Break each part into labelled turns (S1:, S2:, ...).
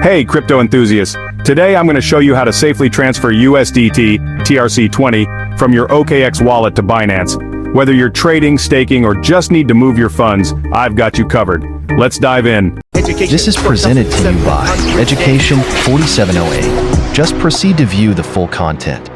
S1: Hey crypto enthusiasts, today I'm going to show you how to safely transfer USDT, TRC-20, from your OKX wallet to Binance. Whether you're trading, staking, or just need to move your funds, I've got you covered. Let's dive in.
S2: This is presented to you by Education 4708. Just proceed to view the full content.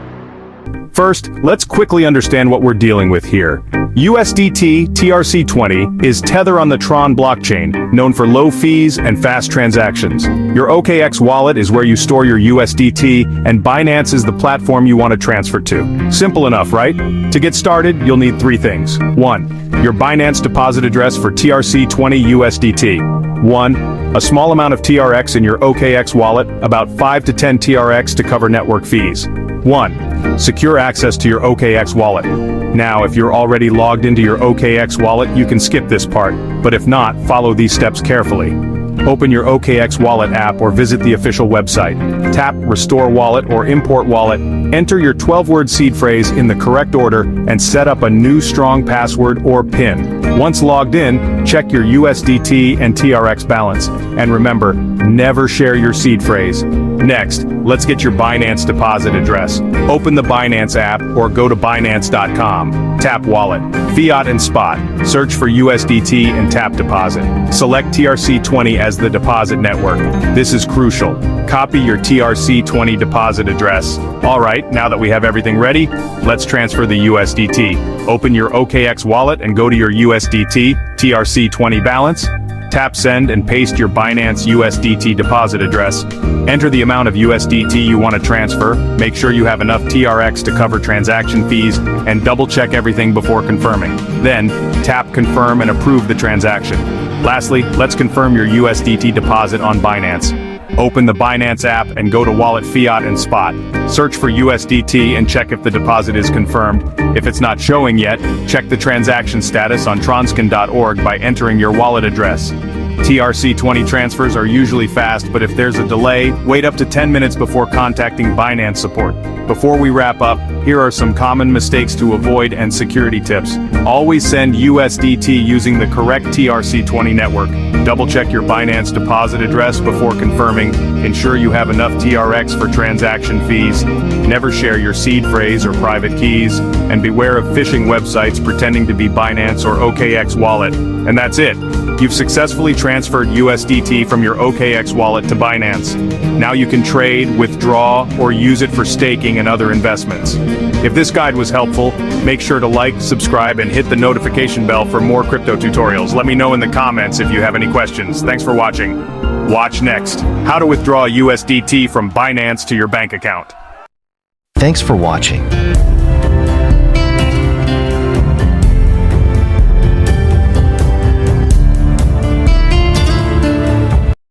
S1: First, let's quickly understand what we're dealing with here. USDT TRC-20 is Tether on the Tron blockchain, known for low fees and fast transactions. Your OKX wallet is where you store your USDT, and Binance is the platform you want to transfer to. Simple enough, right? To get started, you'll need three things. 1. Your Binance deposit address for TRC-20 USDT. 1. A small amount of TRX in your OKX wallet, about 5 to 10 TRX to cover network fees. 1. Secure access to your OKX wallet. Now, if you're already logged into your OKX wallet, you can skip this part, but if not, follow these steps carefully. Open your OKX Wallet app or visit the official website. Tap Restore Wallet or Import Wallet, enter your 12-word seed phrase in the correct order, and set up a new strong password or PIN. Once logged in, check your USDT and TRX balance. And remember, never share your seed phrase. Next, let's get your Binance deposit address. Open the Binance app or go to Binance.com. Tap Wallet, Fiat and Spot. Search for USDT and tap Deposit. Select TRC-20 as the deposit network. This is crucial. Copy your TRC-20 deposit address. Alright, now that we have everything ready, let's transfer the USDT. Open your OKX wallet and go to your USDT TRC-20 balance. Tap Send and paste your Binance USDT deposit address. Enter the amount of USDT you want to transfer, make sure you have enough TRX to cover transaction fees, and double-check everything before confirming. Then, tap Confirm and approve the transaction. Lastly, let's confirm your USDT deposit on Binance. Open the Binance app and go to Wallet, Fiat and Spot. Search for USDT and check if the deposit is confirmed. If it's not showing yet, check the transaction status on tronscan.org by entering your wallet address. TRC-20 transfers are usually fast, but if there's a delay, wait up to 10 minutes before contacting Binance support. Before we wrap up, here are some common mistakes to avoid and security tips. Always send USDT using the correct TRC-20 network. Double-check your Binance deposit address before confirming. Ensure you have enough TRX for transaction fees. Never share your seed phrase or private keys. And beware of phishing websites pretending to be Binance or OKX Wallet. And that's it. You've successfully transferred USDT from your OKX wallet to Binance. Now you can trade, withdraw, or use it for staking and other investments. If this guide was helpful, make sure to like, subscribe, and hit the notification bell for more crypto tutorials. Let me know in the comments if you have any questions. Thanks for watching. Watch next. How to withdraw USDT from Binance to your bank account.
S2: Thanks for watching.